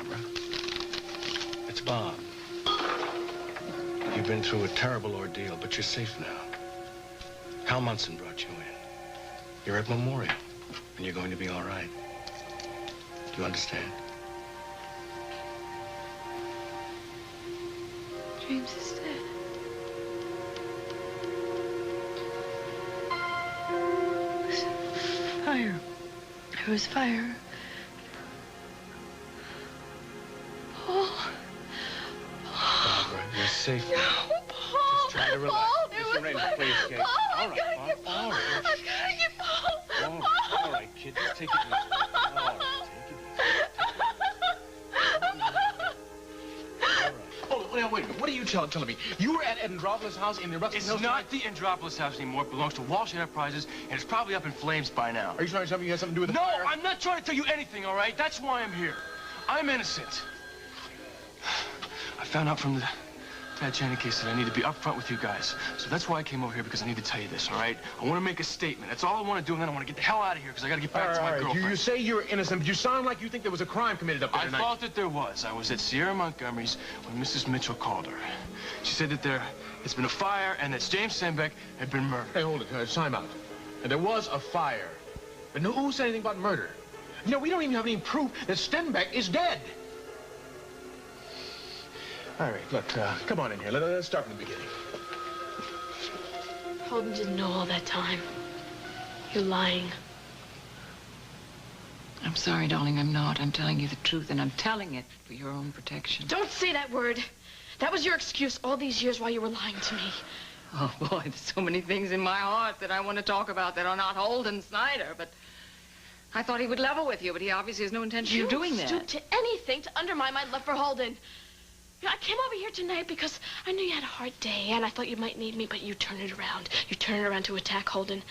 Barbara. It's Bob. You've been through a terrible ordeal, but you're safe now. Hal Munson brought you in. You're at Memorial, and you're going to be all right. Do you understand? James is dead. Fire. There was fire. Paul. Barbara, you're safe now. No, Paul. Just try to relax. Paul, there Mr. was Raymond, fire. please, kid. Paul, All I've right, got to Bob. get Paul. All right. I've got to get Paul. All right, kid, just take it easy. All right, take it easy. Oh, wait a minute. What are you telling me? You were at Andropolis House in the Ruskin It's Hills not tonight? the Andropolis House anymore. It belongs to Walsh Enterprises, and it's probably up in flames by now. Are you trying to tell me you had something to do with the No, fire? I'm not trying to tell you anything, all right? That's why I'm here. I'm innocent. I found out from the Tad Channing case that I need to be upfront with you guys. So that's why I came over here, because I need to tell you this, all right? I want to make a statement. That's all I want to do, and then I want to get the hell out of here, because I got to get back to my girlfriend. You say you're innocent, but you sound like you think there was a crime committed up there I tonight. thought that there was. I was at Sierra Montgomery's when Mrs. Mitchell called her. She said that it's been a fire and that James Sembeck had been murdered. Hey, hold it. Time out. And there was a fire. But no, who said anything about murder? You know, we don't even have any proof that Stenbeck is dead. All right, look, come on in here. Let's start from the beginning. Holden didn't know all that time. You're lying. I'm sorry, darling, I'm not. I'm telling you the truth, and I'm telling it for your own protection. Don't say that word. That was your excuse all these years while you were lying to me. Oh, boy, there's so many things in my heart that I want to talk about that are not Holden Snyder, but I thought he would level with you, but he obviously has no intention of doing that. You stooped to anything to undermine my love for Holden. You know, I came over here tonight because I knew you had a hard day, and I thought you might need me, but you turned it around. You turned it around to attack Holden.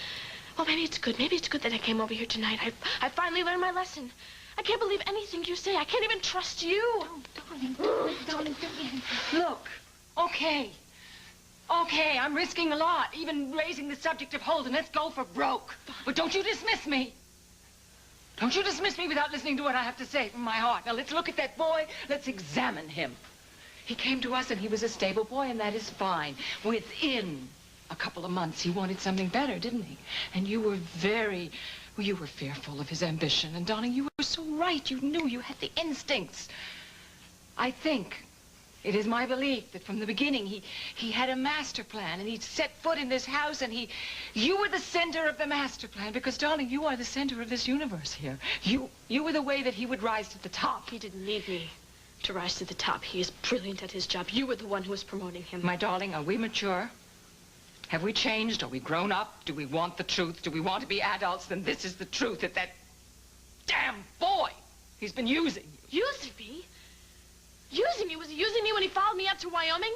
Well, maybe it's good. Maybe it's good that I came over here tonight. I finally learned my lesson. I can't believe anything you say. I can't even trust you. Oh, darling, look, okay, I'm risking a lot, even raising the subject of Holden. Let's go for broke. But don't you dismiss me. Don't you dismiss me without listening to what I have to say from my heart. Now, let's look at that boy. Let's examine him. He came to us, and he was a stable boy, and that is fine. Within a couple of months, he wanted something better, didn't he? And you were you were fearful of his ambition. And, darling, you were so right. You knew. You had the instincts. I think it is my belief that from the beginning he had a master plan, and he'd set foot in this house, and you were the center of the master plan, because, darling, you are the center of this universe here. You were the way that he would rise to the top. He didn't need me to rise to the top. He is brilliant at his job. You were the one who was promoting him. My darling, are we mature? Have we changed? Are we grown up? Do we want the truth? Do we want to be adults? Then this is the truth, that damn boy, he's been using you. Using me? Using me? Was he using me when he followed me up to Wyoming?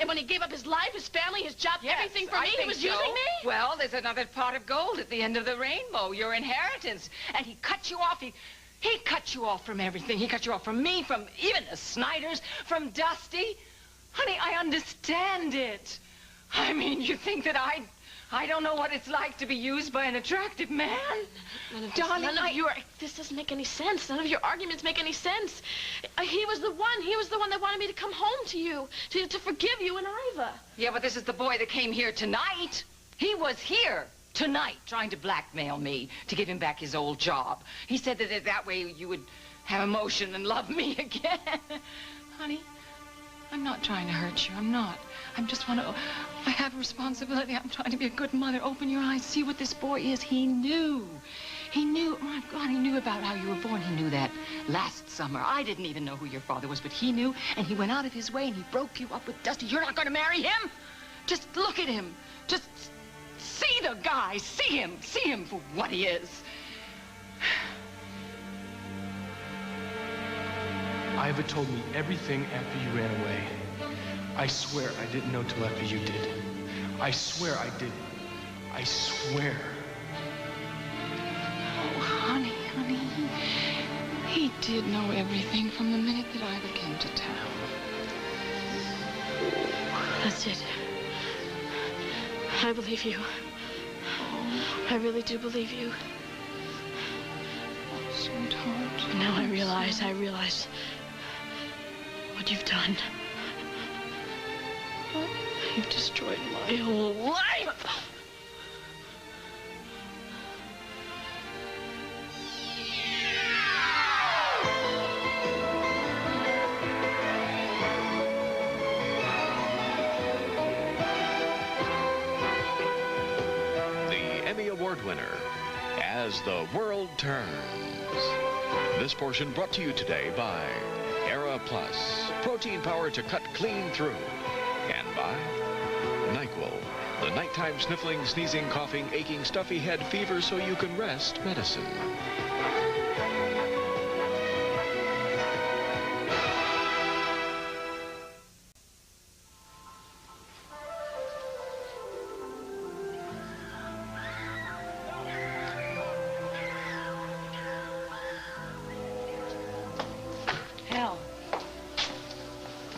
When he gave up his life, his family, his job, Yes, everything for I me? He think was so. using me? Well, there's another pot of gold at the end of the rainbow, your inheritance. And he cut you off. He cut you off from everything. He cut you off from me, from even the Snyders, from Dusty. Honey, I understand it. I mean, you think that I don't know what it's like to be used by an attractive man? None of your... This doesn't make any sense. None of your arguments make any sense. He was the one that wanted me to come home to you, to forgive you and Iva. Yeah, but this is the boy that came here tonight. He was here tonight trying to blackmail me to give him back his old job. He said that way you would have emotion and love me again. Honey, I'm not trying to hurt you. I'm not. I have a responsibility. I'm trying to be a good mother. Open your eyes. See what this boy is. He knew. Oh, my God, he knew about how you were born. He knew that last summer. I didn't even know who your father was, but he knew, and he went out of his way, and he broke you up with Dusty. You're not going to marry him? Just look at him. Just see the guy. See him for what he is. Iva told me everything after you ran away. I swear I didn't know till after you did. I swear I didn't. I swear. Oh, honey, he did know everything from the minute that Iva came to town. That's it. I believe you. I really do believe you. Oh, sweetheart. Now I realize what you've done. You've destroyed my whole life. The Emmy Award winner, As the World Turns. This portion brought to you today by Era Plus, protein power to cut clean through. And by NyQuil, the nighttime sniffling, sneezing, coughing, aching, stuffy head fever so you can rest medicine. Hell.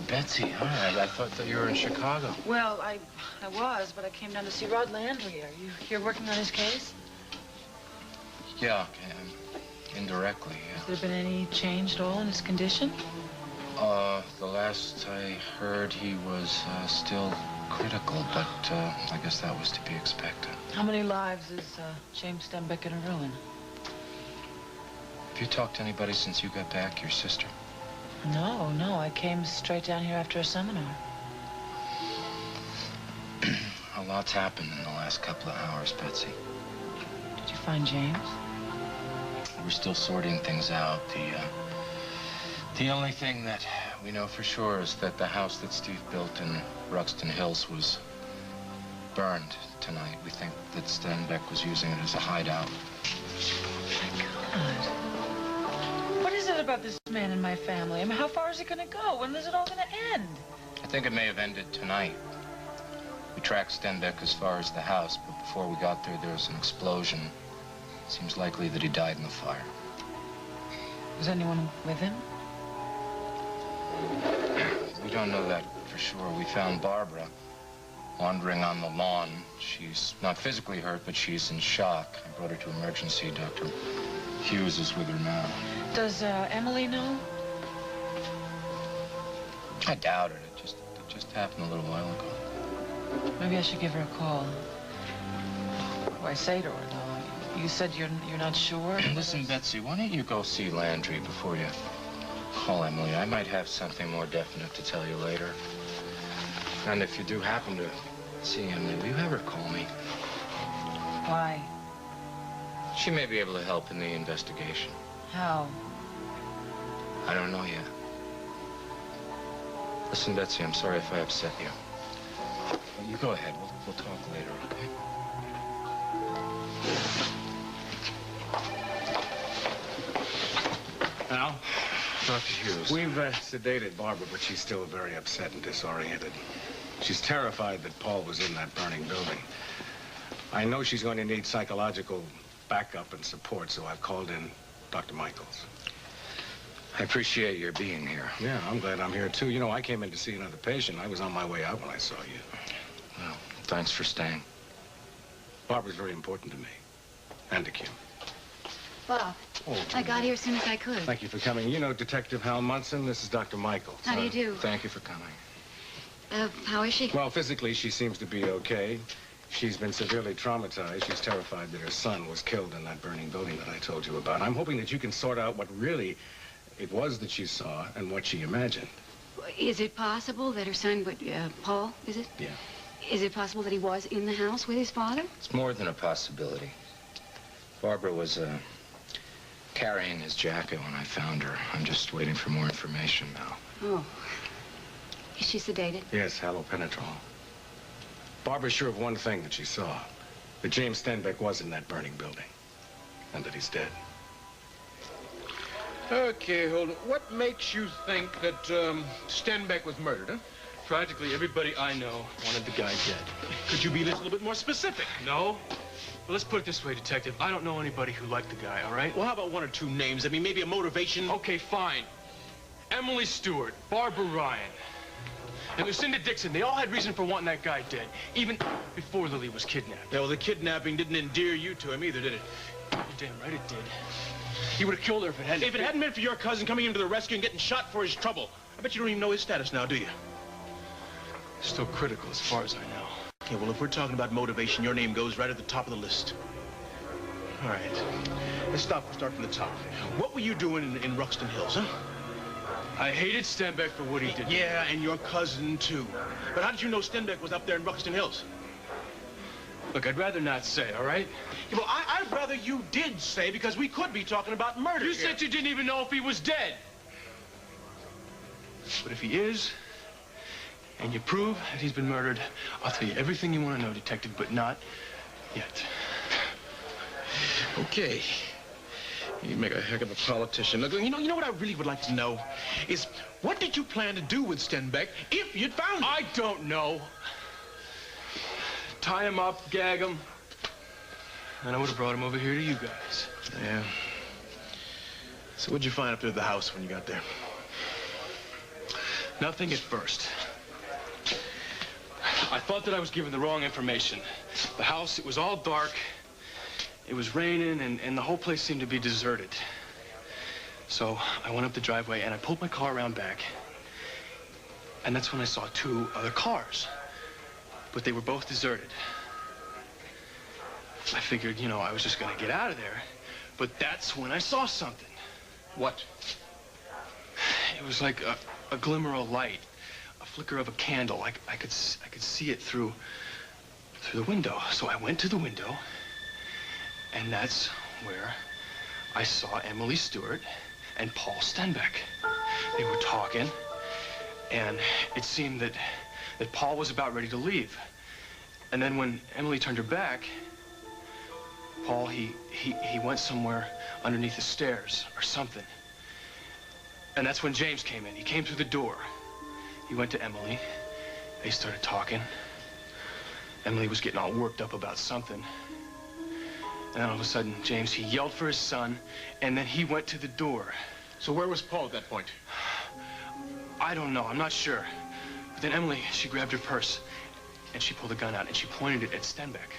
Betsy, all right. I thought that you were in Chicago. Well, I was, but I came down to see Rod Landry. Are you here working on his case? Yeah, indirectly, yeah. Has there been any change at all in his condition? The last I heard, he was still critical, but I guess that was to be expected. How many lives is James Stenbeck gonna ruin? Have you talked to anybody since you got back, your sister? No, I came straight down here after a seminar. A lot's happened in the last couple of hours, Betsy. Did you find James? We're still sorting things out. The only thing that we know for sure is that the house that Steve built in Ruxton Hills was burned tonight. We think that Stenbeck was using it as a hideout. God. What is it about this man in my family? I mean, how far is it gonna go? When is it all gonna end? I think it may have ended tonight. We tracked Stenbeck as far as the house, but before we got there, there was an explosion. Seems likely that he died in the fire. Was anyone with him? We don't know that for sure. We found Barbara wandering on the lawn. She's not physically hurt, but she's in shock. I brought her to emergency. Dr. Hughes is with her now. Does Emily know? I doubt it. It just happened a little while ago. Maybe I should give her a call. What do I say to her, though? You said you're not sure? Listen, Betsy, why don't you go see Landry before you call Emily? I might have something more definite to tell you later. And if you do happen to see Emily, will you have her call me? Why? She may be able to help in the investigation. How? I don't know yet. Listen, Betsy, I'm sorry if I upset you. Well, you go ahead. We'll talk later, okay? Al? Dr. Hughes. We've sedated Barbara, but she's still very upset and disoriented. She's terrified that Paul was in that burning building. I know she's going to need psychological backup and support, so I've called in Dr. Michaels. I appreciate your being here. Yeah, I'm glad I'm here, too. You know, I came in to see another patient. I was on my way out when I saw you. Well, thanks for staying. Barbara's very important to me. And to Kim. Bob, I got here as soon as I could. Thank you for coming. You know Detective Hal Munson. This is Dr. Michaels. How do you do? Thank you for coming. How is she? Well, physically, she seems to be okay. She's been severely traumatized. She's terrified that her son was killed in that burning building that I told you about. I'm hoping that you can sort out what really it was that she saw and what she imagined. Is it possible that her son would, Paul, is it? Yeah. Is it possible that he was in the house with his father? It's more than a possibility. Barbara was carrying his jacket when I found her. I'm just waiting for more information now. Oh. Is she sedated? Yes, halopenetrol. Barbara's sure of one thing that she saw. That James Stenbeck was in that burning building. And that he's dead. Okay, hold on. What makes you think that Stenbeck was murdered, huh? Practically everybody I know wanted the guy dead. Could you be a little bit more specific? No? Well, let's put it this way, Detective. I don't know anybody who liked the guy, all right? Well, how about one or two names? I mean, maybe a motivation. Okay, fine. Emily Stewart, Barbara Ryan, and Lucinda Dixon. They all had reason for wanting that guy dead, even before Lily was kidnapped. Yeah, well, the kidnapping didn't endear you to him either, did it? You're damn right it did. He would have killed her if it hadn't. If it hadn't been for your cousin coming into the rescue and getting shot for his trouble. I bet you don't even know his status now, do you? Still critical as far as I know. Okay, well, if we're talking about motivation, your name goes right at the top of the list. All right. Let's start from the top. What were you doing in Ruxton Hills, huh? I hated Stenbeck for what he did. Yeah, and your cousin, too. But how did you know Stenbeck was up there in Ruxton Hills? Look, I'd rather not say, all right? Yeah, well, I'd rather you did say, because we could be talking about murder You here. said you didn't even know if he was dead. But if he is, and you prove that he's been murdered, I'll tell you everything you want to know, Detective, but not yet. Okay. You make a heck of a politician. Look, you know what I really would like to know is, what did you plan to do with Stenbeck if you'd found him? I don't know. Tie him up, gag him. And I would have brought him over here to you guys. Yeah. So what'd you find up there at the house when you got there? Nothing at first. I thought that I was given the wrong information. The house, it was all dark. It was raining, and the whole place seemed to be deserted. So I went up the driveway, and I pulled my car around back. And that's when I saw 2 other cars. But they were both deserted. I figured, you know, I was just gonna get out of there. But that's when I saw something. What? It was like a glimmer of light, a flicker of a candle. I could see it through the window. So I went to the window, and that's where I saw Emily Stewart and Paul Stenbeck. They were talking, and it seemed that Paul was about ready to leave. And then when Emily turned her back, Paul, he went somewhere underneath the stairs or something. And that's when James came in. He came through the door. He went to Emily. They started talking. Emily was getting all worked up about something. And then all of a sudden, James, he yelled for his son, and then he went to the door. So where was Paul at that point? I don't know. I'm not sure. But then Emily, she grabbed her purse, and she pulled a gun out, and she pointed it at Stenbeck.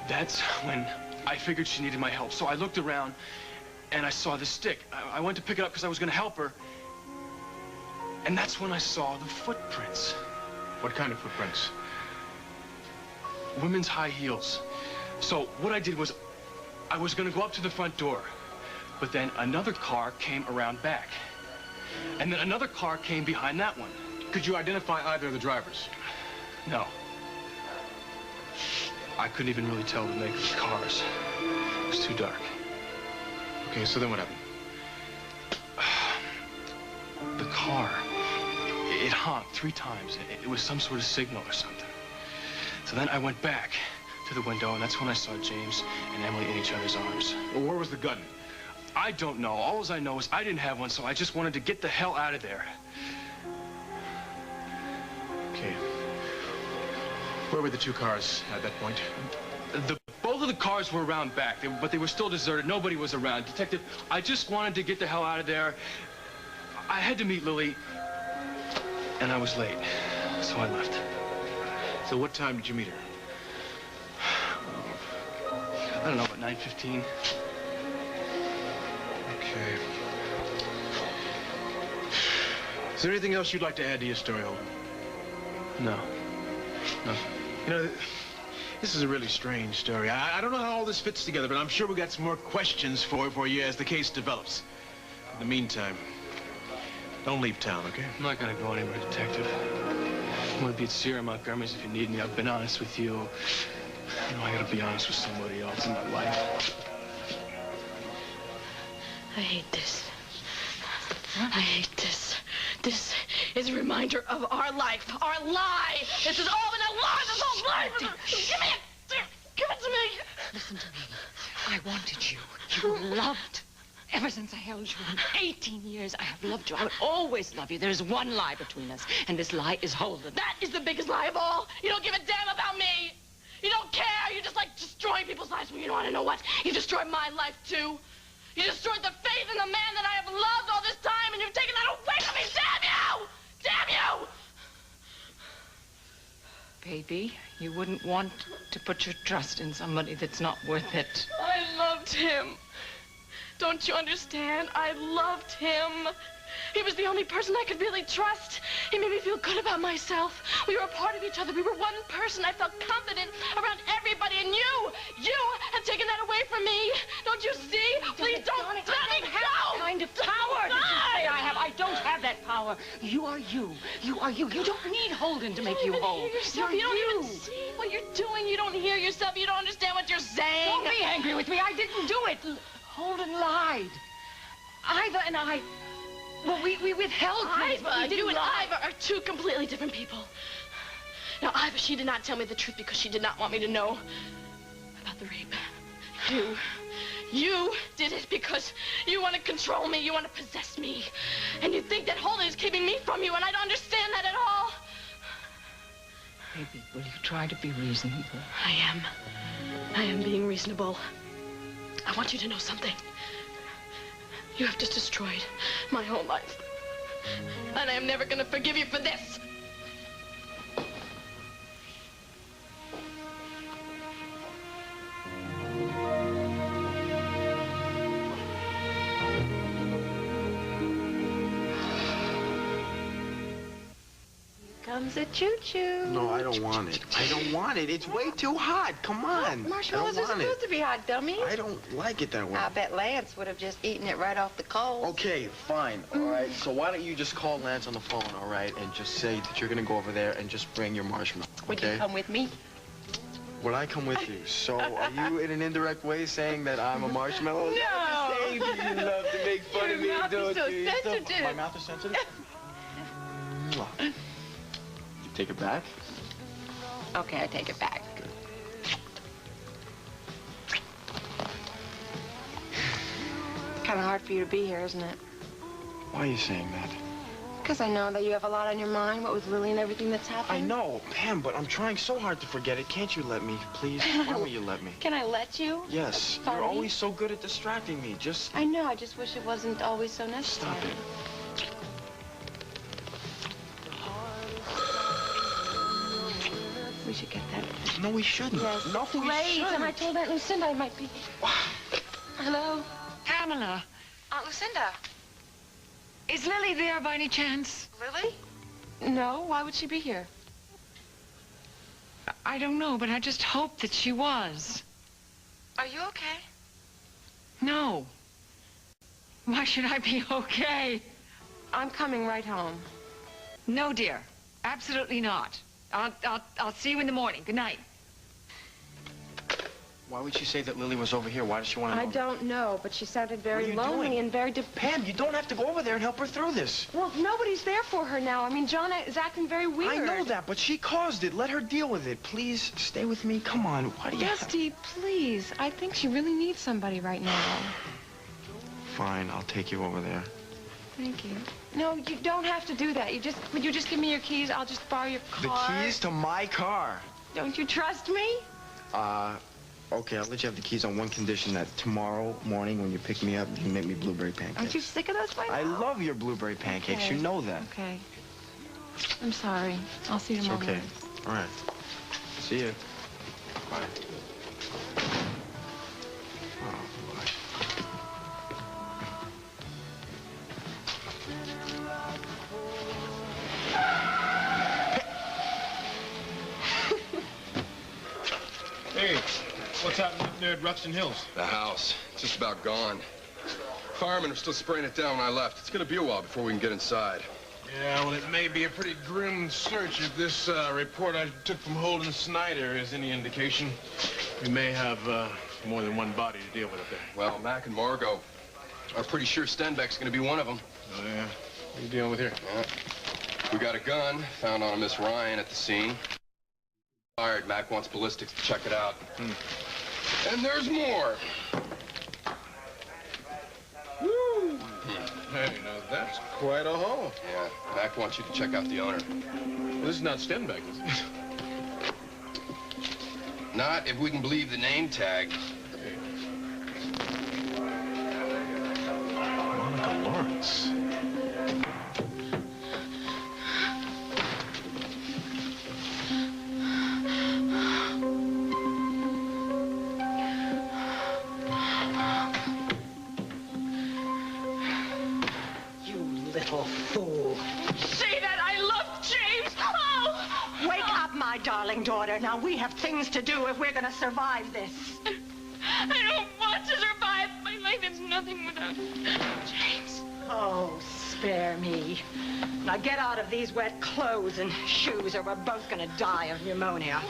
That's when I figured she needed my help. So I looked around, and I saw the stick. I went to pick it up because I was going to help her. And that's when I saw the footprints. What kind of footprints? Women's high heels. So what I did was, I was going to go up to the front door. But then another car came around back. And then another car came behind that one. Could you identify either of the drivers? No. I couldn't even really tell the make of the cars. It was too dark. Okay, so then what happened? The car, it honked 3 times. It was some sort of signal or something. So then I went back to the window, and that's when I saw James and Emily in each other's arms. Well, where was the gun? I don't know. All I know is I didn't have one, so I just wanted to get the hell out of there. Okay. Where were the 2 cars at that point? Both of the cars were around back, but they were still deserted. Nobody was around. Detective, I just wanted to get the hell out of there. I had to meet Lily, and I was late, so I left. So what time did you meet her? I don't know, about 9:15. Okay. Is there anything else you'd like to add to your story, Holden? No. You know, this is a really strange story. I don't know how all this fits together, but I'm sure we got some more questions for you as the case develops. In the meantime, don't leave town, okay? I'm not gonna go anywhere, Detective. I'm gonna be at Sierra Montgomery's if you need me. I've been honest with you. You know, I gotta be honest with somebody else in my life. I hate this. I hate this. This is a reminder of our life, our lie. This has all been a lie, this whole life. Give me it. Give it to me. Listen to me. I wanted you. You were loved. Ever since I held you in 18 years, I have loved you. I would always love you. There's one lie between us, and this lie is Holden. That is the biggest lie of all. You don't give a damn about me. You don't care. You just like destroying people's lives. Well, you don't want to know what? You destroyed my life, too. You destroyed the faith in the man that I have loved all this time, and you've taken that away from me. Damn you! Damn you! Baby, you wouldn't want to put your trust in somebody that's not worth it. I loved him. Don't you understand? I loved him. He was the only person I could really trust. He made me feel good about myself. We were a part of each other. We were one person. I felt confident around everybody. And you have taken that away from me. Don't you see? Please don't let me go. What kind of power did you say I have? I don't have that power. You are you. You are you. You don't need Holden to make you whole. Yourself. You don't even see what you're doing. You don't hear yourself. You don't understand what you're saying. Don't be angry with me. I didn't do it. Holden lied. Iva and I, well, we withheld things. Iva, you and Iva are two completely different people. Now, Iva, she did not tell me the truth because she did not want me to know about the rape. You did it because you want to control me. You want to possess me. And you think that Holden is keeping me from you, and I don't understand that at all. Baby, will you try to be reasonable? I am being reasonable. I want you to know something. You have just destroyed my whole life. And I am never going to forgive you for this. Comes a choo-choo. No, I don't want it. I don't want it. It's way too hot. Come on. Marshmallows are supposed to be hot, dummy. I don't like it that way. I bet Lance would have just eaten it right off the coals. Okay, fine. All right. So why don't you just call Lance on the phone, all right, and just say that you're going to go over there and just bring your marshmallow, Would you come with me? Would I come with you? So are you in an indirect way saying that I'm a marshmallow? No. You love to make fun of me, Your mouth is so sensitive. My mouth is sensitive? Take it back? Okay, I take it back. Good. Kind of hard for you to be here, isn't it? Why are you saying that? Because I know that you have a lot on your mind, what with Lily and everything that's happened. I know, Pam, but I'm trying so hard to forget it. Can't you let me, please? Why won't you let me? Can I let you? Yes. Funny. You're always so good at distracting me. Just... I know, I just wish it wasn't always so necessary. Stop it. We should get that. No, we shouldn't. Yes. No, we Great. shouldn't. And I told Aunt Lucinda I might be... Hello? Pamela, Aunt Lucinda. is Lily there by any chance? Lily? No, why would she be here? I don't know, but I just hoped that she was. Are you okay? No. Why should I be okay? I'm coming right home. No, dear. Absolutely not. I'll see you in the morning. Good night. Why would she say that Lily was over here? Why does she want to know? I don't know, but she sounded very What are you lonely doing? and very Pam, you don't have to go over there and help her through this. Well, nobody's there for her now. I mean, John is acting very weird. I know that, but she caused it. Let her deal with it. Please, stay with me. Come on. Why do you Dusty, please. I think she really needs somebody right now. Fine, I'll take you over there. Thank you. No, you don't have to do that. Would you just give me your keys? I'll just borrow your car. The keys to my car. Don't you trust me? Okay, I'll let you have the keys on one condition, that tomorrow morning when you pick me up, you make me blueberry pancakes. Aren't you sick of those by now? I love your blueberry pancakes. Okay. You know that. Okay. I'm sorry. I'll see you It's tomorrow okay. morning. All right. See you. Bye. Oh, boy. Hey, what's happening up there at Ruxton Hills? The house. It's just about gone. Firemen are still spraying it down when I left. It's gonna be a while before we can get inside. Yeah, well, it may be a pretty grim search if this report I took from Holden Snyder is any indication. We may have more than one body to deal with up there. Well, Mac and Margot are pretty sure Stenbeck's gonna be one of them. Oh, yeah? What are you dealing with here? Yeah. We got a gun found on Miss Ryan at the scene. Fired. Mac wants ballistics to check it out. And there's more. Woo! Hey, now that's quite a haul. Yeah, Mac wants you to check out the owner. Well, this is not Stenbeck, is it? Not if we can believe the name tag. Monica Lawrence. little fool. Say that I love James. Oh! Wake up, my darling daughter. Now, we have things to do if we're going to survive this. I don't want to survive. My life is nothing without James. Oh, spare me. Now, get out of these wet clothes and shoes, or we're both going to die of pneumonia.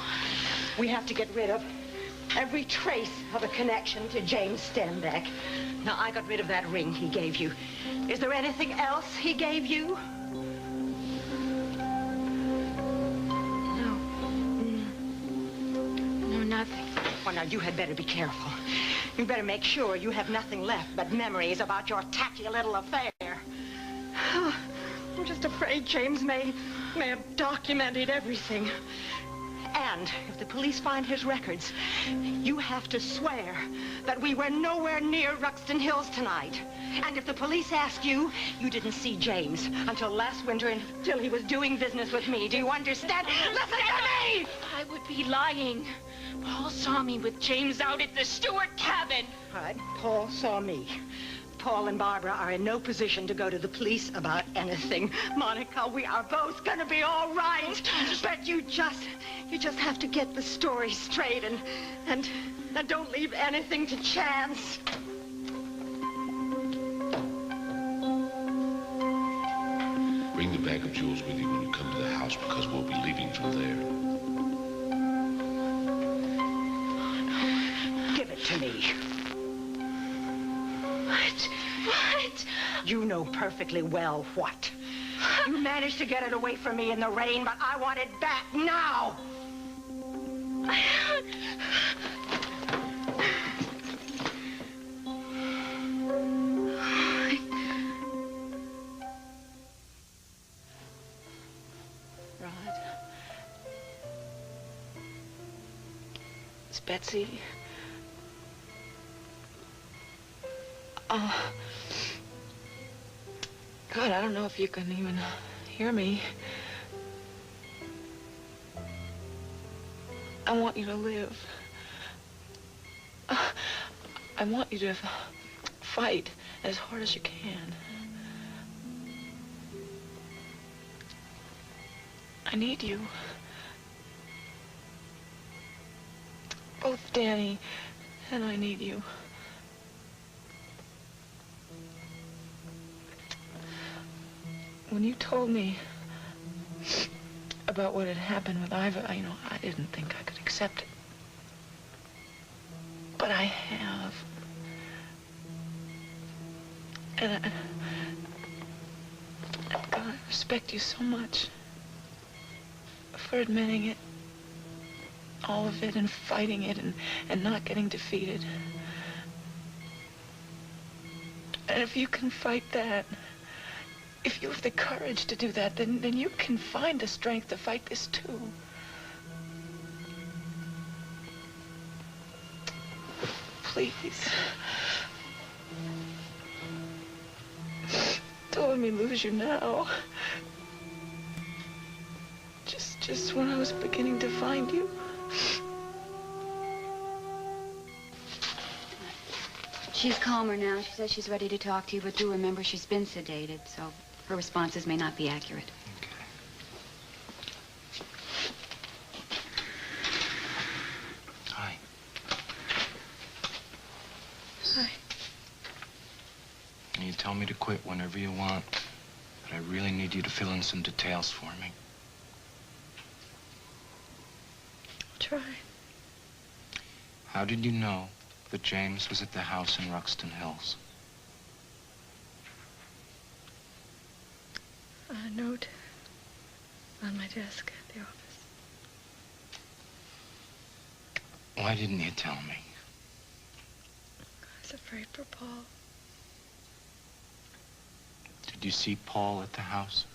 We have to get rid of every trace of a connection to James Stenbeck. Now, I got rid of that ring he gave you. Is there anything else he gave you? No, nothing. Well, now, you had better be careful. You better make sure you have nothing left but memories about your tacky little affair. I'm just afraid James may have documented everything. And if the police find his records, you have to swear that we were nowhere near Ruxton Hills tonight. And if the police ask you, you didn't see James until last winter, until he was doing business with me. Do you understand? Listen to me! I would be lying. Paul saw me with James out at the Stewart cabin. Right, Paul saw me. Paul and Barbara are in no position to go to the police about anything. Monica, we are both gonna be all right. But you just have to get the story straight and don't leave anything to chance. Bring the bag of jewels with you when you come to the house, because we'll be leaving from there. Give it to me. What? You know perfectly well what. You managed to get it away from me in the rain, but I want it back now. Rod. It's Betsy. God, I don't know if you can even hear me. I want you to live. I want you to fight as hard as you can. I need you. Both Danny and I need you. When you told me about what had happened with Iva, I didn't think I could accept it. But I have. And I've got to respect you so much for admitting it, all of it, and fighting it, and not getting defeated. And if you can fight that, if you have the courage to do that, then you can find the strength to fight this too. Please. Don't let me lose you now. Just when I was beginning to find you. She's calmer now. She says she's ready to talk to you, but do remember she's been sedated, so her responses may not be accurate. Okay. Hi. Hi. You tell me to quit whenever you want, but I really need you to fill in some details for me. I'll try. How did you know that James was at the house in Ruxton Hills? A note on my desk at the office. Why didn't you tell me? I was afraid for Paul. Did you see Paul at the house?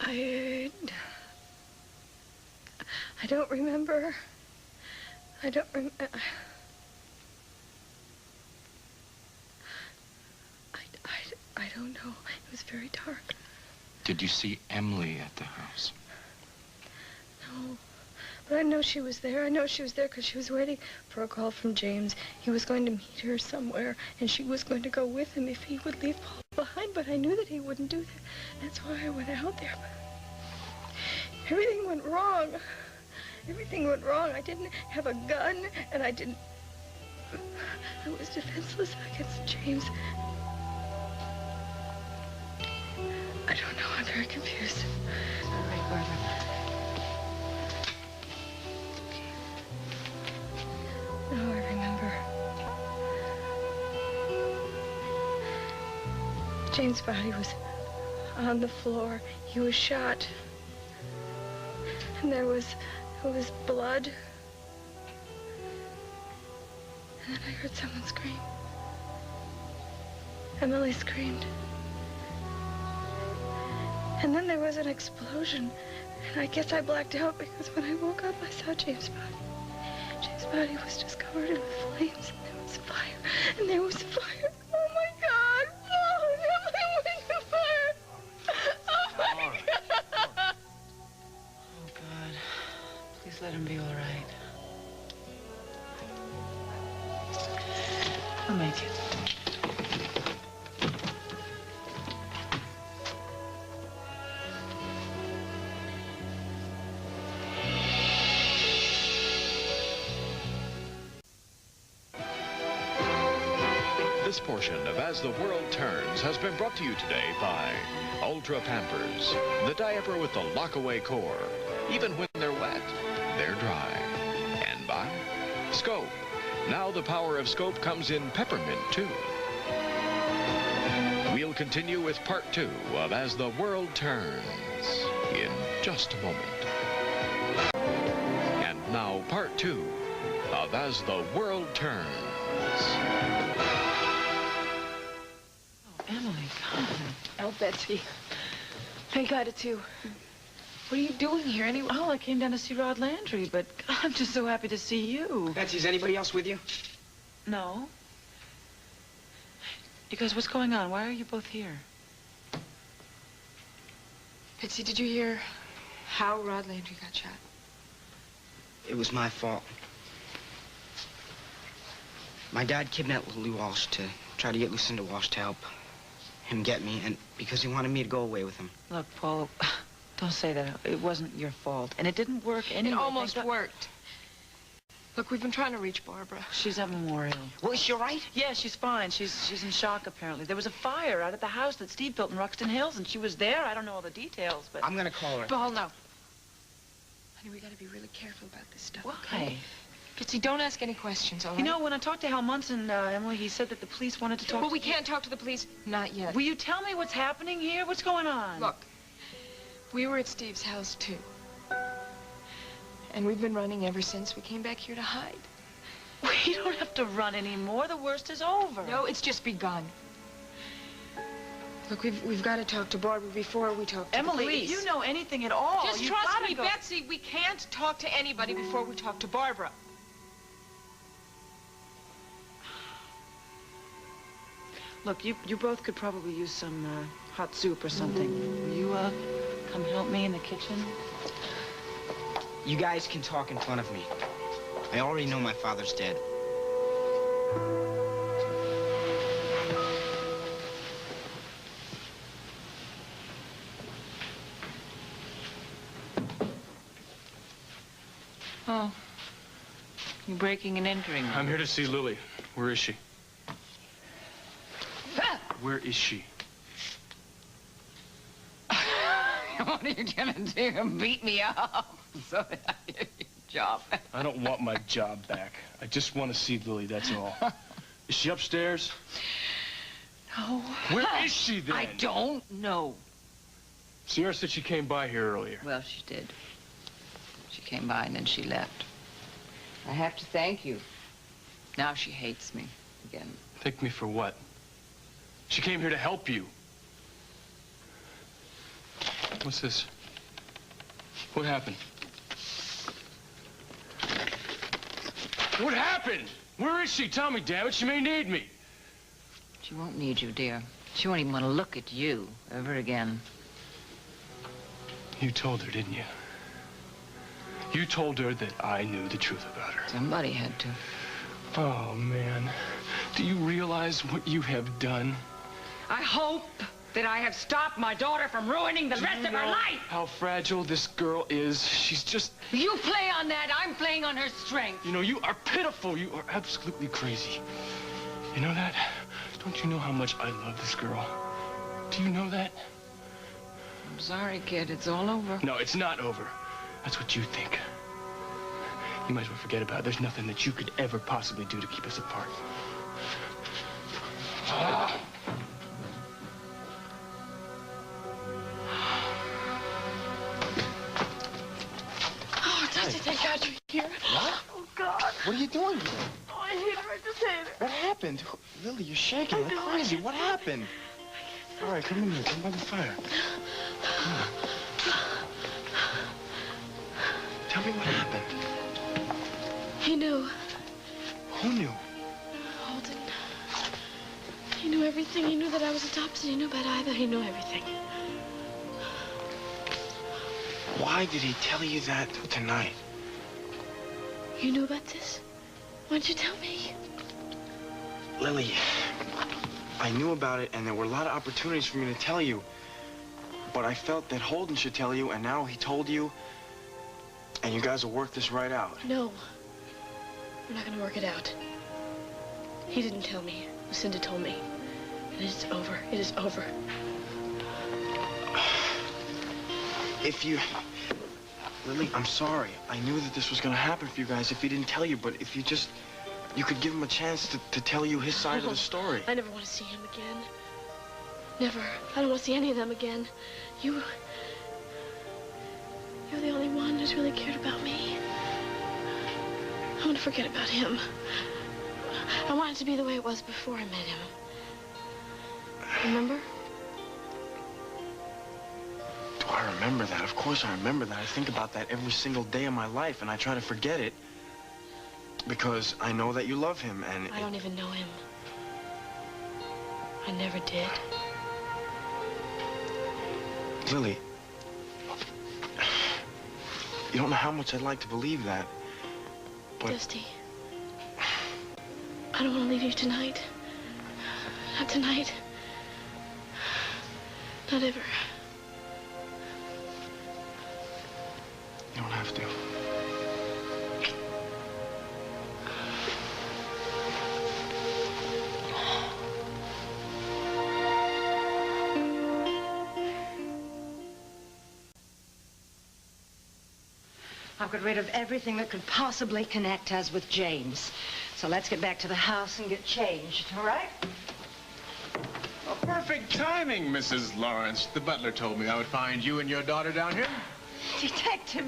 I don't remember. I don't remember. I don't know. It was very dark. Did you see Emily at the house? No, But I know she was there. I know she was there because she was waiting for a call from James. He was going to meet her somewhere, and she was going to go with him if he would leave Paul behind. But I knew that he wouldn't do that. That's why I went out there. But everything went wrong. Everything went wrong. I didn't have a gun, and I was defenseless against James. I don't know. I'm very confused. All right, Barbara. No, I remember. James' body was on the floor. He was shot. And there was blood. And then I heard someone scream. Emily screamed. And then there was an explosion. And I guess I blacked out because when I woke up, I saw James' body. James' body was just covered in flames. And there was fire. And there was fire. Oh, my God. Oh, Emily went to fire. Oh, my God. Oh, God. Please let him be all right. I'll make it. This portion of As the World Turns has been brought to you today by Ultra Pampers, the diaper with the lock-away core. Even when they're wet, they're dry. And by Scope. Now the power of Scope comes in peppermint, too. We'll continue with part 2 of As the World Turns in just a moment. And now part 2 of As the World Turns. Emily, God. Oh, Betsy. Thank God it's you. What are you doing here anyway? Oh, I came down to see Rod Landry, but I'm just so happy to see you. Betsy, is anybody else with you? No. You guys, what's going on? Why are you both here? Betsy, did you hear how Rod Landry got shot? It was my fault. My dad kidnapped Lily Walsh to try to get Lucinda Walsh to help him get me, and because he wanted me to go away with him. Look, Paul, don't say that. It wasn't your fault, and it didn't work anyway. It almost worked. Look, we've been trying to reach Barbara. She's at Memorial. Well, is she all right? Yeah, she's fine. She's in shock, apparently. There was a fire out at the house that Steve built in Ruxton Hills, and she was there. I don't know all the details, but... I'm gonna call her. Paul, no. Honey, we gotta be really careful about this stuff. Why? Okay? Betsy, don't ask any questions, all right? You know, when I talked to Hal Munson, Emily, he said that the police wanted to talk Well, we can't talk to the police. Not yet. Will you tell me what's happening here? What's going on? Look, we were at Steve's house, too. And we've been running ever since we came back here to hide. We don't have to run anymore. The worst is over. No, it's just begun. Look, we've got to talk to Barbara before we talk to Emily, the police. if you know anything at all, Just you've trust gotta me, go... Betsy. We can't talk to anybody before we talk to Barbara. Look, you both could probably use some hot soup or something. Will you come help me in the kitchen? You guys can talk in front of me. I already know my father's dead. Oh. You breaking and entering. I'm here to see Lily. Where is she? Where is she? What are you gonna do? Beat me up so that I get your job back? I don't want my job back. I just want to see Lily, that's all. Is she upstairs? No. Where is she then? I don't know. Sierra said she came by here earlier. Well, she did. She came by and then she left. I have to thank you. Now she hates me again. Thank me for what? She came here to help you. What's this? What happened? What happened? Where is she? Tell me, damn it. She may need me. She won't need you, dear. She won't even want to look at you ever again. You told her, didn't you? You told her that I knew the truth about her. Somebody had to. Oh, man. Do you realize what you have done? I hope that I have stopped my daughter from ruining the rest of her life. How fragile this girl is. She's just... You play on that. I'm playing on her strength. You know, you are pitiful. You are absolutely crazy. You know that? Don't you know how much I love this girl? Do you know that? I'm sorry, kid. It's all over. No, it's not over. That's what you think. You might as well forget about it. There's nothing that you could ever possibly do to keep us apart. Oh, Dusty, thank God you're here. What? Oh, God. What are you doing here? Oh, I hate her. I just hate her. What happened? Lily, you're shaking. You're crazy. What happened? All right, come in here. Come by the fire. Come on. Tell me what happened. He knew. Who knew? Holden. He knew everything. He knew that I was adopted. He knew about Ida. He knew everything. Why did he tell you that tonight? You knew about this? Why didn't you tell me? Lily, I knew about it, and there were a lot of opportunities for me to tell you. But I felt that Holden should tell you, and now he told you, and you guys will work this right out. No. We're not going to work it out. He didn't tell me. Lucinda told me. And it's over. It is over. If you... Lily, I'm sorry. I knew that this was going to happen for you guys if he didn't tell you, but if you just... You could give him a chance to tell you his side of the story. I never want to see him again. Never. I don't want to see any of them again. You're the only one who's really cared about me. I want to forget about him. I want it to be the way it was before I met him. Remember? Do I remember that? Of course I remember that. I think about that every single day of my life, and I try to forget it because I know that you love him, and... I don't even know him. I never did. Lily, you don't know how much I'd like to believe that, but... Dusty, I don't want to leave you tonight. Not tonight. Not ever. You don't have to. I've got rid of everything that could possibly connect us with James. So let's get back to the house and get changed, all right? Perfect timing, Mrs. Lawrence. The butler told me I would find you and your daughter down here. Detective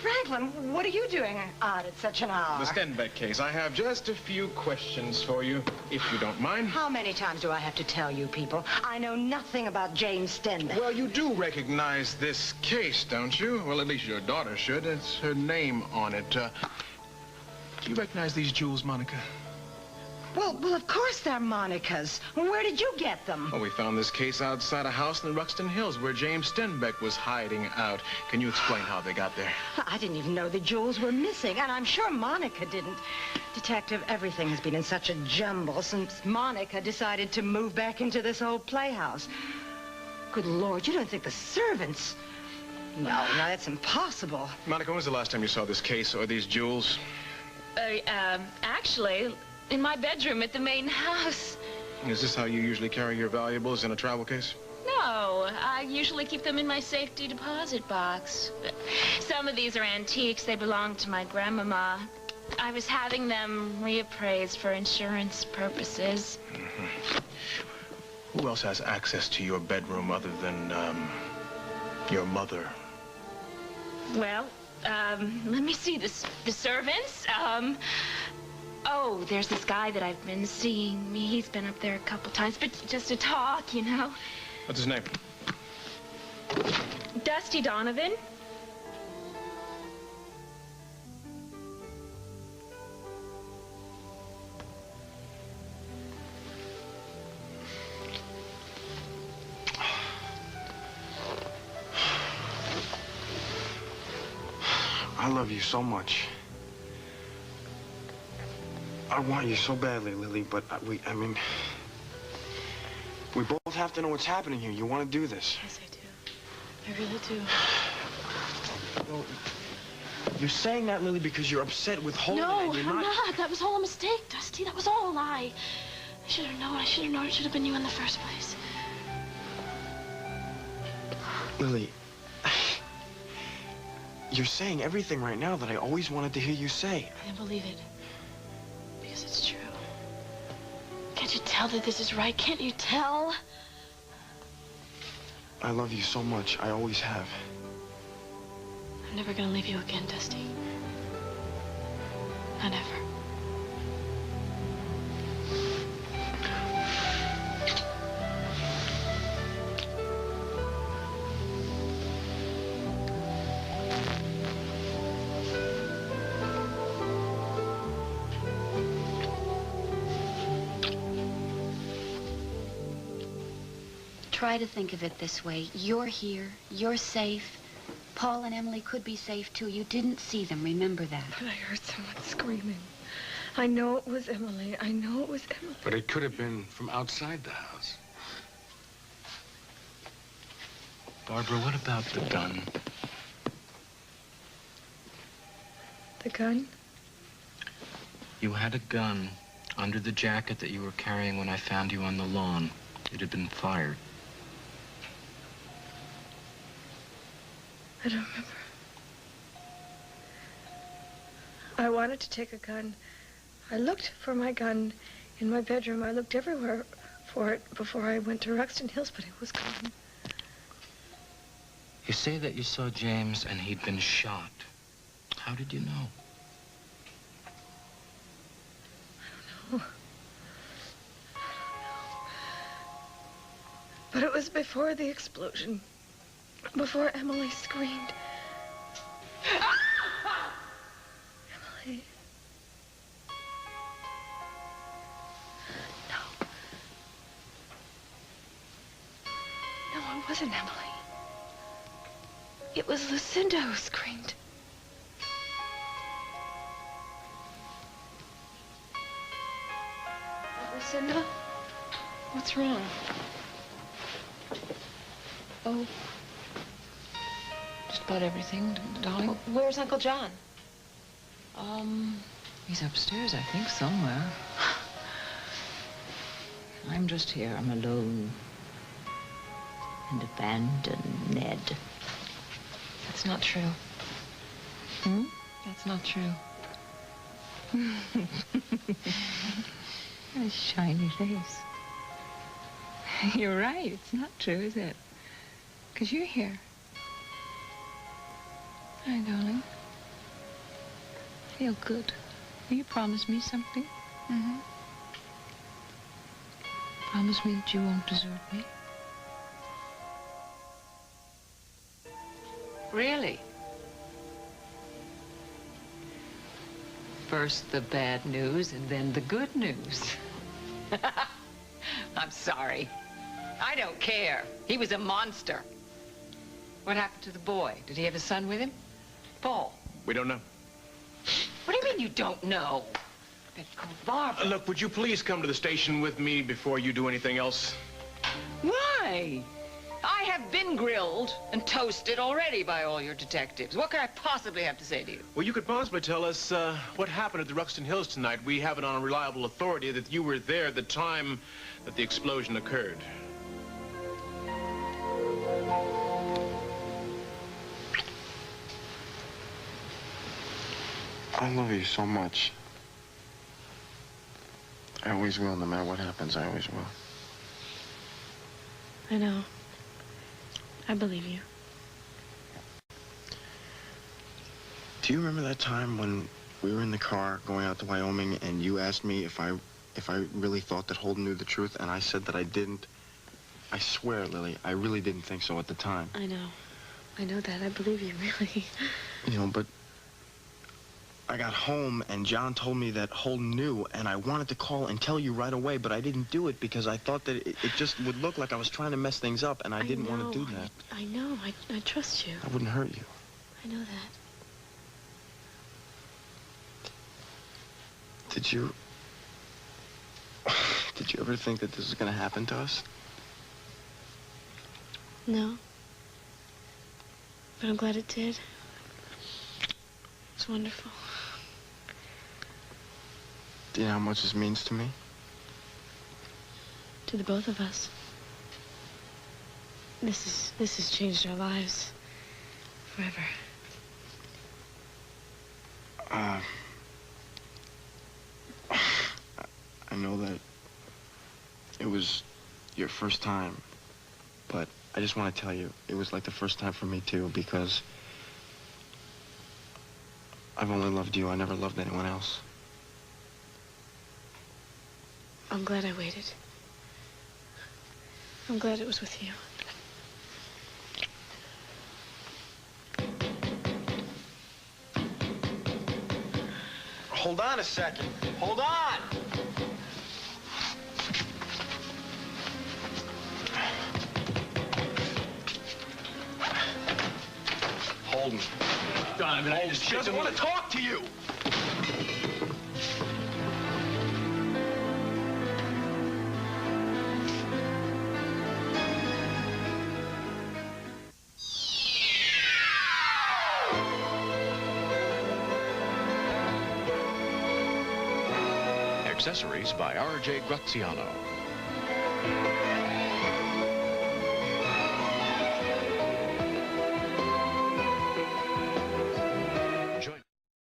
Franklin, what are you doing out at such an hour? The Stenbeck case. I have just a few questions for you, if you don't mind. How many times do I have to tell you people? I know nothing about James Stenbeck. Well, you do recognize this case, don't you? Well, at least your daughter should. It's her name on it. Do you recognize these jewels, Monica? Well, of course they're Monica's. Where did you get them? Well, we found this case outside a house in the Ruxton Hills where James Stenbeck was hiding out. Can you explain how they got there? I didn't even know the jewels were missing, and I'm sure Monica didn't. Detective, everything has been in such a jumble since Monica decided to move back into this old playhouse. Good Lord, you don't think the servants... No, that's impossible. Monica, when was the last time you saw this case or these jewels? Actually, in my bedroom at the main house. Is this how you usually carry your valuables in a travel case? No, I usually keep them in my safety deposit box. Some of these are antiques. They belong to my grandmama. I was having them reappraised for insurance purposes. Mm-hmm. Who else has access to your bedroom other than, your mother? Well, let me see. The servants, oh, there's this guy that I've been seeing. He's been up there a couple times, but just to talk, you know. What's his name? Dusty Donovan. I love you so much. I want you so badly, Lily, but I mean, we both have to know what's happening here. You want to do this? Yes, I do. I really do. Well, you're saying that, Lily, because you're upset with Holden. No, and you're I'm not. not. That was all a mistake, Dusty. That was all a lie. I should have known. I should have known it should have been you in the first place. Lily, you're saying everything right now that I always wanted to hear you say. I can't believe it. Because it's true. Can't you tell that this is right? Can't you tell? I love you so much. I always have. I'm never gonna leave you again, Dusty. Not ever. Try to think of it this way. You're here. You're safe. Paul and Emily could be safe, too. You didn't see them. Remember that. But I heard someone screaming. I know it was Emily. I know it was Emily. But it could have been from outside the house. Barbara, what about the gun? The gun? You had a gun under the jacket that you were carrying when I found you on the lawn. It had been fired. I don't remember. I wanted to take a gun. I looked for my gun in my bedroom. I looked everywhere for it before I went to Ruxton Hills, but it was gone. You say that you saw James and he'd been shot. How did you know? I don't know. But it was before the explosion. Before Emily screamed. Emily. No. No, it wasn't Emily. It was Lucinda who screamed. Lucinda? What's wrong? Oh. Just about everything, darling. Well, where's Uncle John? He's upstairs, I think, somewhere. I'm just here. I'm alone. And abandoned, Ned. That's not true. Hmm? That's not true. A shiny face. You're right. It's not true, is it? Because you're here. Hi, darling. Feel good. Will you promise me something? Mm-hmm. Promise me that you won't desert me. Really? First the bad news and then the good news. I'm sorry. I don't care. He was a monster. What happened to the boy? Did he have a son with him? Paul. We don't know. What do you mean you don't know? That Barbara. Look, would you please come to the station with me before you do anything else? Why? I have been grilled and toasted already by all your detectives. What could I possibly have to say to you? Well, you could possibly tell us what happened at the Ruxton Hills tonight. We have it on reliable authority that you were there at the time that the explosion occurred. I love you so much. I always will, no matter what happens. I always will. I know. I believe you. Do you remember that time when we were in the car going out to Wyoming and you asked me if I really thought that Holden knew the truth and I said that I didn't? I swear, Lily, I really didn't think so at the time. I know. I know that. I believe you, really. You know, but I got home and John told me that Holden knew and I wanted to call and tell you right away, but I didn't do it because I thought that it just would look like I was trying to mess things up and I didn't want to do that. I know. I trust you. I wouldn't hurt you. I know that. Did you ever think that this was gonna happen to us? No. But I'm glad it did. It's wonderful. Do you know how much this means to me? To the both of us. This has changed our lives. Forever. I know that it was your first time, but I just want to tell you, it was like the first time for me too, because I've only loved you. I never loved anyone else. I'm glad I waited. I'm glad it was with you. Hold on a second. Hold on! Holden. Donovan, I Holden, she doesn't want to talk to you! Accessories by R.J. Graziano.